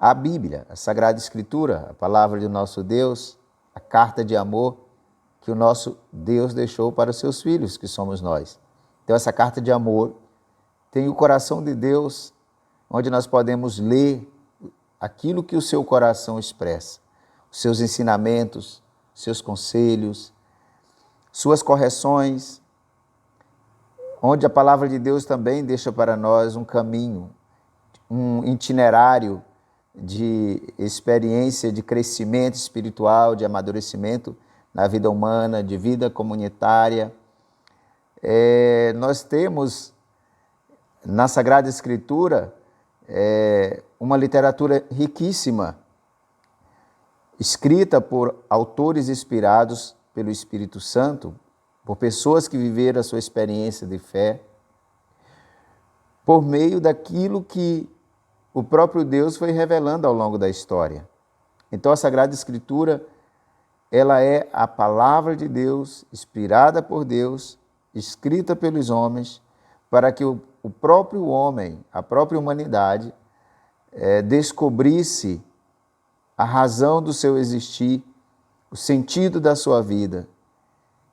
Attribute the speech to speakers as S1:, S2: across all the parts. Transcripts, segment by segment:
S1: A Bíblia, a Sagrada Escritura, a palavra de nosso Deus, a carta de amor que o nosso Deus deixou para os seus filhos, que somos nós. Então, essa carta de amor tem o coração de Deus, onde nós podemos ler aquilo que o seu coração expressa, os seus ensinamentos, seus conselhos, suas correções, onde a palavra de Deus também deixa para nós um caminho, um itinerário de experiência, de crescimento espiritual, de amadurecimento na vida humana, de vida comunitária. Nós temos na Sagrada Escritura uma literatura riquíssima, escrita por autores inspirados pelo Espírito Santo, por pessoas que viveram a sua experiência de fé, por meio daquilo que o próprio Deus foi revelando ao longo da história. Então, a Sagrada Escritura, ela é a palavra de Deus, inspirada por Deus, escrita pelos homens, para que o próprio homem, a própria humanidade, descobrisse a razão do seu existir, o sentido da sua vida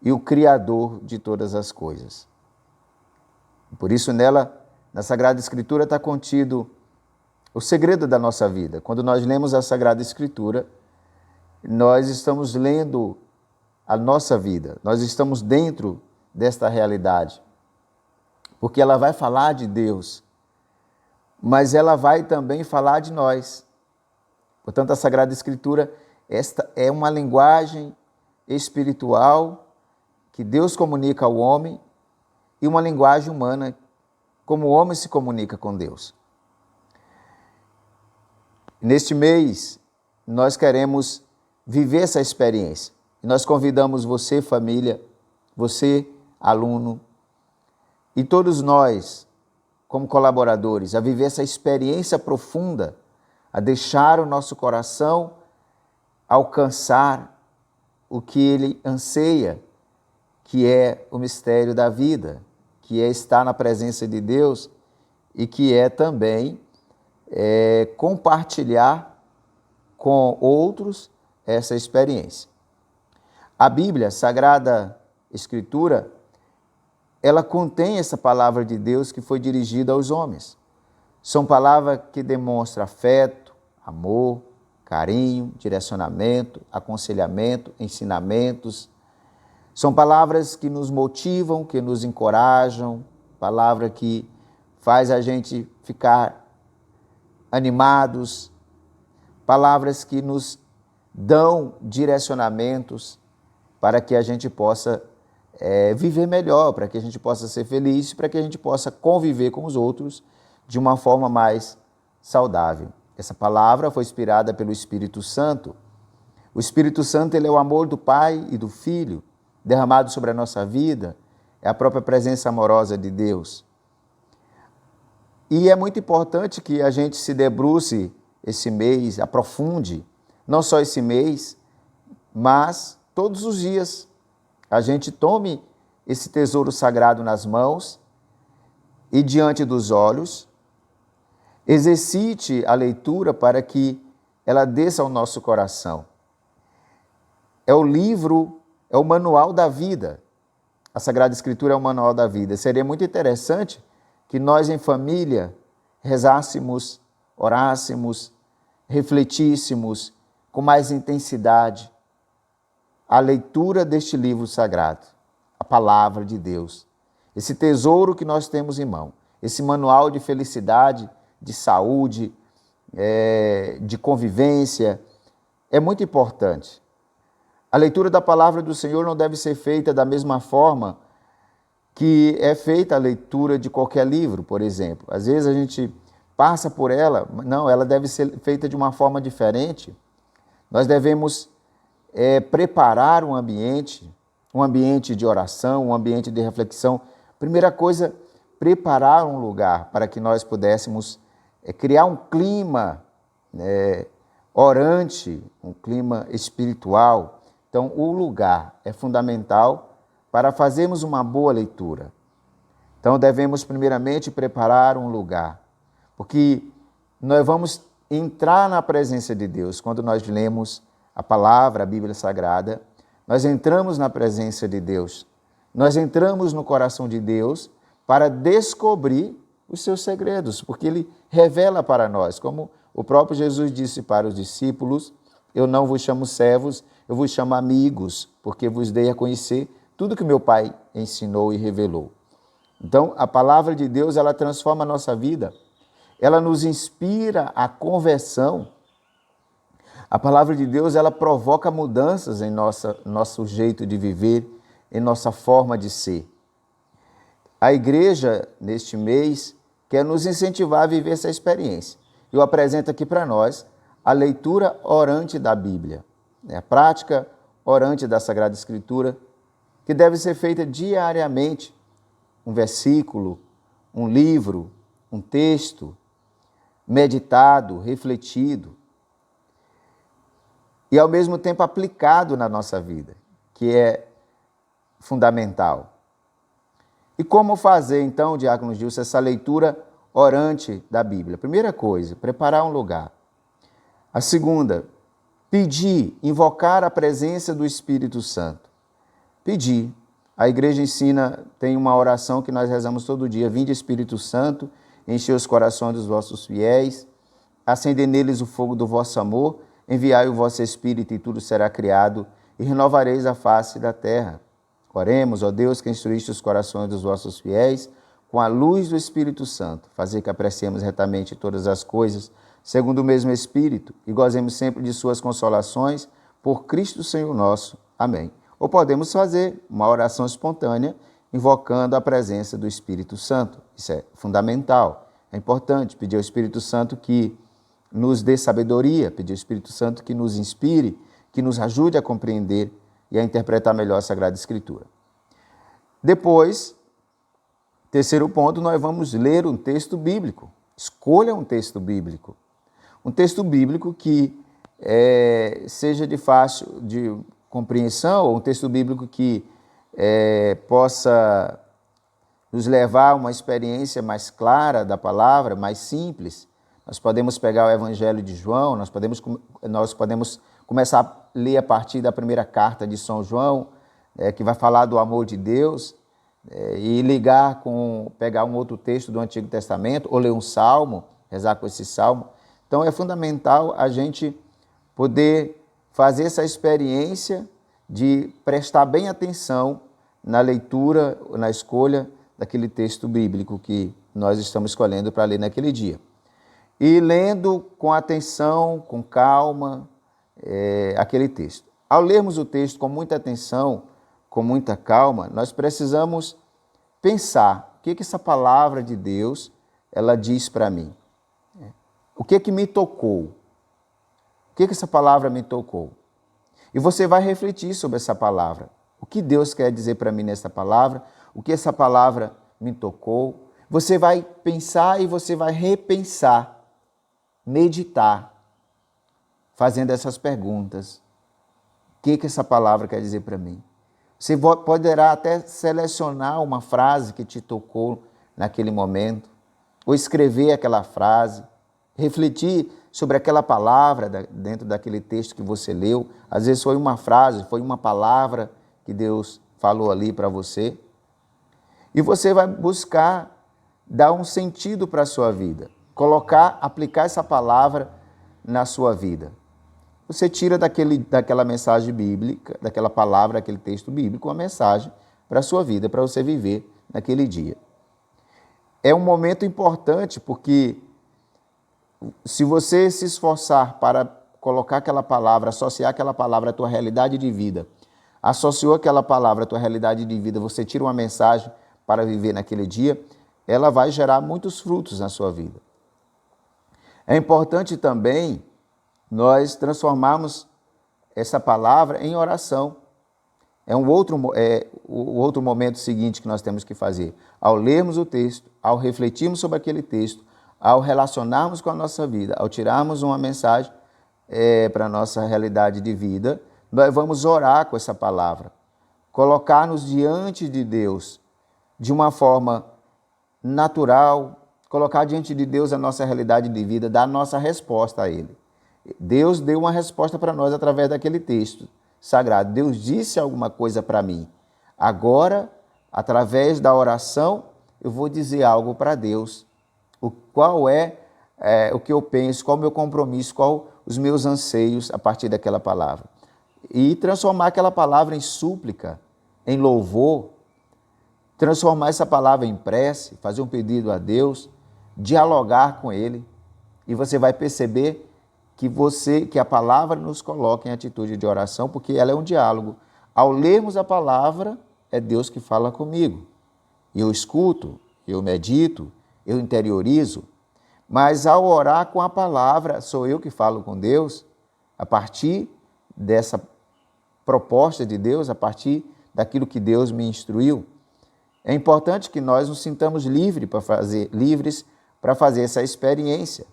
S1: e o Criador de todas as coisas. Por isso, nela, na Sagrada Escritura, está contido o segredo da nossa vida. Quando nós lemos a Sagrada Escritura, nós estamos lendo a nossa vida, nós estamos dentro desta realidade, porque ela vai falar de Deus, mas ela vai também falar de nós. Portanto, a Sagrada Escritura, esta é uma linguagem espiritual que Deus comunica ao homem e uma linguagem humana, como o homem se comunica com Deus. Neste mês, nós queremos viver essa experiência. Nós convidamos você, família, você, aluno, e todos nós, como colaboradores, a viver essa experiência profunda, a deixar o nosso coração alcançar o que ele anseia, que é o mistério da vida, que é estar na presença de Deus e que é também compartilhar com outros essa experiência. A Bíblia, a Sagrada Escritura, ela contém essa palavra de Deus que foi dirigida aos homens. São palavras que demonstram afeto, amor, carinho, direcionamento, aconselhamento, ensinamentos. São palavras que nos motivam, que nos encorajam, palavra que faz a gente ficar animados, palavras que nos dão direcionamentos para que a gente possa viver melhor, para que a gente possa ser feliz, para que a gente possa conviver com os outros de uma forma mais saudável. Essa palavra foi inspirada pelo Espírito Santo. O Espírito Santo, ele é o amor do Pai e do Filho, derramado sobre a nossa vida, é a própria presença amorosa de Deus. E é muito importante que a gente se debruce esse mês, aprofunde, não só esse mês, mas todos os dias a gente tome esse tesouro sagrado nas mãos e diante dos olhos, exercite a leitura para que ela desça ao nosso coração. É o livro, é o manual da vida. A Sagrada Escritura é o manual da vida. Seria muito interessante que nós em família rezássemos, orássemos, refletíssemos com mais intensidade a leitura deste livro sagrado, a palavra de Deus, esse tesouro que nós temos em mão, esse manual de felicidade, de saúde, de convivência, é muito importante. A leitura da palavra do Senhor não deve ser feita da mesma forma que é feita a leitura de qualquer livro, por exemplo. Às vezes a gente passa por ela, não, ela deve ser feita de uma forma diferente. Nós devemos preparar um ambiente de oração, um ambiente de reflexão. Primeira coisa, preparar um lugar para que nós pudéssemos criar um clima orante, um clima espiritual. Então, o lugar é fundamental para fazermos uma boa leitura. Então, devemos primeiramente preparar um lugar, porque nós vamos entrar na presença de Deus. Quando nós lemos a palavra, a Bíblia Sagrada, nós entramos na presença de Deus. Nós entramos no coração de Deus para descobrir os seus segredos, porque Ele revela para nós, como o próprio Jesus disse para os discípulos: eu não vos chamo servos, eu vos chamo amigos, porque vos dei a conhecer tudo que meu Pai ensinou e revelou. Então, a palavra de Deus, ela transforma a nossa vida, ela nos inspira à conversão. A palavra de Deus, ela provoca mudanças em nosso jeito de viver, em nossa forma de ser. A igreja, neste mês, quer nos incentivar a viver essa experiência. Eu apresento aqui para nós a leitura orante da Bíblia, a prática orante da Sagrada Escritura, que deve ser feita diariamente. Um versículo, um livro, um texto, meditado, refletido e, ao mesmo tempo, aplicado na nossa vida, que é fundamental. E como fazer, então, Diácono Gilson, essa leitura orante da Bíblia? Primeira coisa, preparar um lugar. A segunda, pedir, invocar a presença do Espírito Santo. Pedir. A igreja ensina, tem uma oração que nós rezamos todo dia: vinde Espírito Santo, enchei os corações dos vossos fiéis, acendei neles o fogo do vosso amor, enviai o vosso Espírito e tudo será criado, e renovareis a face da terra. Oremos, ó Deus, que instruíste os corações dos vossos fiéis, com a luz do Espírito Santo, fazer que apreciemos retamente todas as coisas, segundo o mesmo Espírito, e gozemos sempre de suas consolações, por Cristo Senhor nosso. Amém. Ou podemos fazer uma oração espontânea, invocando a presença do Espírito Santo. Isso é fundamental, é importante pedir ao Espírito Santo que nos dê sabedoria, pedir ao Espírito Santo que nos inspire, que nos ajude a compreender e a interpretar melhor a Sagrada Escritura. Depois, terceiro ponto, nós vamos ler um texto bíblico. Escolha um texto bíblico. Um texto bíblico que seja de fácil de compreensão, ou um texto bíblico que possa nos levar a uma experiência mais clara da palavra, mais simples. Nós podemos pegar o Evangelho de João, nós podemos começar a ler a partir da primeira carta de São João, que vai falar do amor de Deus, e pegar um outro texto do Antigo Testamento, ou ler um salmo, rezar com esse salmo. Então é fundamental a gente poder fazer essa experiência de prestar bem atenção na leitura, na escolha daquele texto bíblico que nós estamos escolhendo para ler naquele dia. E lendo com atenção, com calma, aquele texto. Ao lermos o texto com muita atenção, com muita calma, nós precisamos pensar o que essa palavra de Deus ela diz para mim. O que me tocou? O que essa palavra me tocou? E você vai refletir sobre essa palavra. O que Deus quer dizer para mim nessa palavra? O que essa palavra me tocou? Você vai pensar e você vai repensar, meditar, fazendo essas perguntas. O que essa palavra quer dizer para mim? Você poderá até selecionar uma frase que te tocou naquele momento, ou escrever aquela frase, refletir sobre aquela palavra dentro daquele texto que você leu. Às vezes foi uma frase, foi uma palavra que Deus falou ali para você. E você vai buscar dar um sentido para a sua vida, aplicar essa palavra na sua vida. Você tira daquela mensagem bíblica, daquela palavra, daquele texto bíblico, uma mensagem para a sua vida, para você viver naquele dia. É um momento importante porque se você se esforçar para colocar aquela palavra, associar aquela palavra à tua realidade de vida, associou aquela palavra à tua realidade de vida, você tira uma mensagem para viver naquele dia, ela vai gerar muitos frutos na sua vida. É importante também nós transformarmos essa palavra em oração. O outro momento seguinte que nós temos que fazer. Ao lermos o texto, ao refletirmos sobre aquele texto, ao relacionarmos com a nossa vida, ao tirarmos uma mensagem para a nossa realidade de vida, nós vamos orar com essa palavra, colocar-nos diante de Deus de uma forma natural, colocar diante de Deus a nossa realidade de vida, dar a nossa resposta a Ele. Deus deu uma resposta para nós através daquele texto sagrado. Deus disse alguma coisa para mim. Agora, através da oração, eu vou dizer algo para Deus. Qual é o que eu penso, qual é o meu compromisso, qual os meus anseios a partir daquela palavra. E transformar aquela palavra em súplica, em louvor, transformar essa palavra em prece, fazer um pedido a Deus, dialogar com Ele, e você vai perceber que a palavra nos coloca em atitude de oração, porque ela é um diálogo. Ao lermos a palavra, é Deus que fala comigo. Eu escuto, eu medito, eu interiorizo, mas ao orar com a palavra, sou eu que falo com Deus, a partir dessa proposta de Deus, a partir daquilo que Deus me instruiu. É importante que nós nos sintamos livres para fazer essa experiência.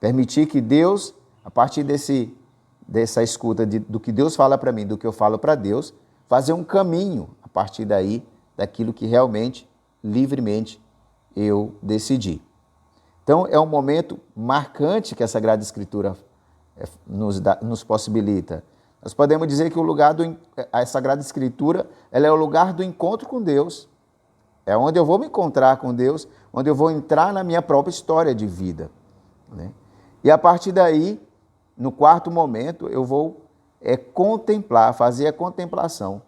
S1: Permitir que Deus, a partir dessa escuta do que Deus fala para mim, do que eu falo para Deus, fazer um caminho a partir daí, daquilo que realmente, livremente, eu decidi. Então, é um momento marcante que a Sagrada Escritura nos possibilita. Nós podemos dizer que a Sagrada Escritura ela é o lugar do encontro com Deus. É onde eu vou me encontrar com Deus, onde eu vou entrar na minha própria história de vida, né? E a partir daí, no quarto momento, eu vou contemplar, fazer a contemplação.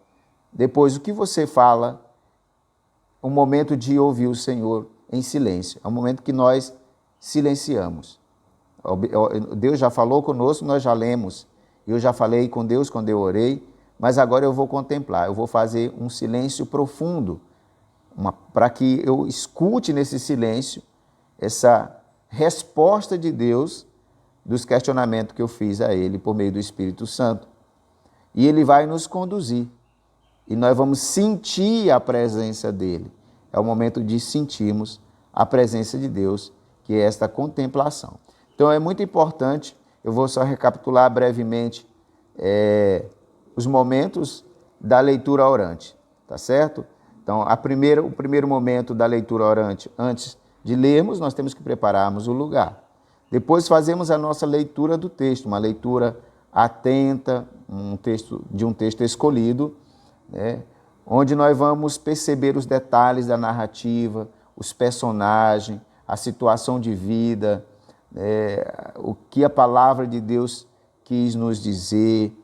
S1: Depois, o que você fala, o momento de ouvir o Senhor em silêncio. É o momento que nós silenciamos. Deus já falou conosco, nós já lemos. Eu já falei com Deus quando eu orei, mas agora eu vou contemplar, eu vou fazer um silêncio profundo, para que eu escute nesse silêncio essa resposta de Deus dos questionamentos que eu fiz a Ele por meio do Espírito Santo. E Ele vai nos conduzir. E nós vamos sentir a presença dEle. É o momento de sentirmos a presença de Deus, que é esta contemplação. Então é muito importante, eu vou só recapitular brevemente os momentos da leitura orante, tá certo? Então, o primeiro momento da leitura orante, antes de lermos, nós temos que prepararmos o lugar. Depois fazemos a nossa leitura do texto, uma leitura atenta, um texto escolhido, né? Onde nós vamos perceber os detalhes da narrativa, os personagens, a situação de vida, o que a palavra de Deus quis nos dizer,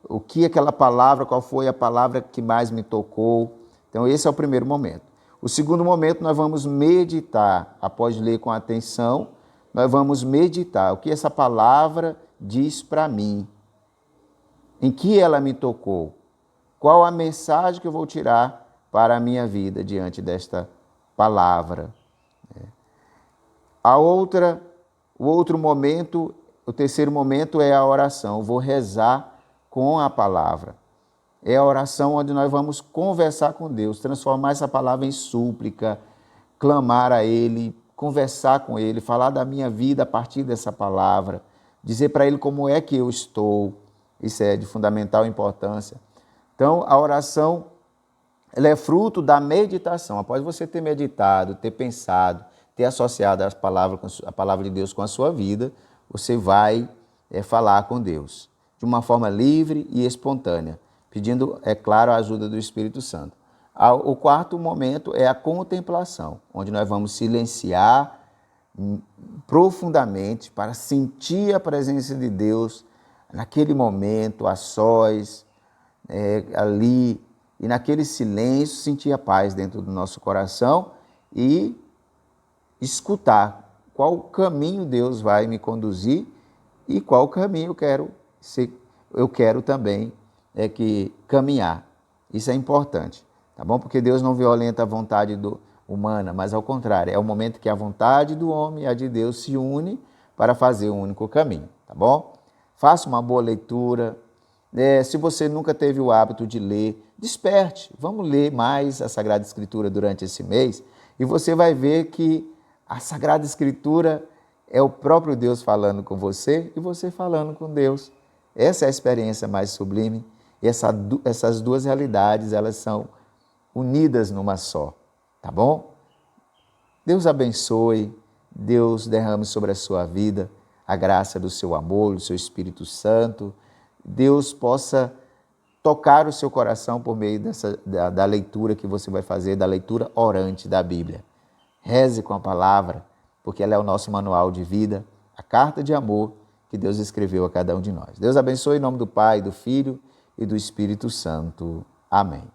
S1: o que aquela palavra, qual foi a palavra que mais me tocou. Então, esse é o primeiro momento. O segundo momento, nós vamos meditar. Após ler com atenção, nós vamos meditar. O que essa palavra diz para mim? Em que ela me tocou? Qual a mensagem que eu vou tirar para a minha vida diante desta palavra? O outro momento, o terceiro momento é a oração. Eu vou rezar com a palavra. É a oração onde nós vamos conversar com Deus, transformar essa palavra em súplica, clamar a Ele, conversar com Ele, falar da minha vida a partir dessa palavra, dizer para Ele como é que eu estou. Isso é de fundamental importância. Então, a oração ela é fruto da meditação. Após você ter meditado, ter pensado, ter associado a palavra de Deus com a sua vida, você vai falar com Deus de uma forma livre e espontânea, pedindo, é claro, a ajuda do Espírito Santo. O quarto momento é a contemplação, onde nós vamos silenciar profundamente para sentir a presença de Deus naquele momento, a sós, ali, e naquele silêncio sentir a paz dentro do nosso coração e escutar qual caminho Deus vai me conduzir e qual caminho eu quero também caminhar. Isso é importante, tá bom? Porque Deus não violenta a vontade humana, mas ao contrário, é o momento que a vontade do homem e a de Deus se une para fazer um único caminho, tá bom? Faça uma boa leitura. Se você nunca teve o hábito de ler, desperte. Vamos ler mais a Sagrada Escritura durante esse mês e você vai ver que a Sagrada Escritura é o próprio Deus falando com você e você falando com Deus. Essa é a experiência mais sublime. E essas duas realidades, elas são unidas numa só, tá bom? Deus abençoe, Deus derrame sobre a sua vida a graça do seu amor, do seu Espírito Santo. Deus possa tocar o seu coração por meio da leitura que você vai fazer, da leitura orante da Bíblia. Reze com a palavra, porque ela é o nosso manual de vida, a carta de amor que Deus escreveu a cada um de nós. Deus abençoe em nome do Pai, do Filho e do Espírito Santo. Amém.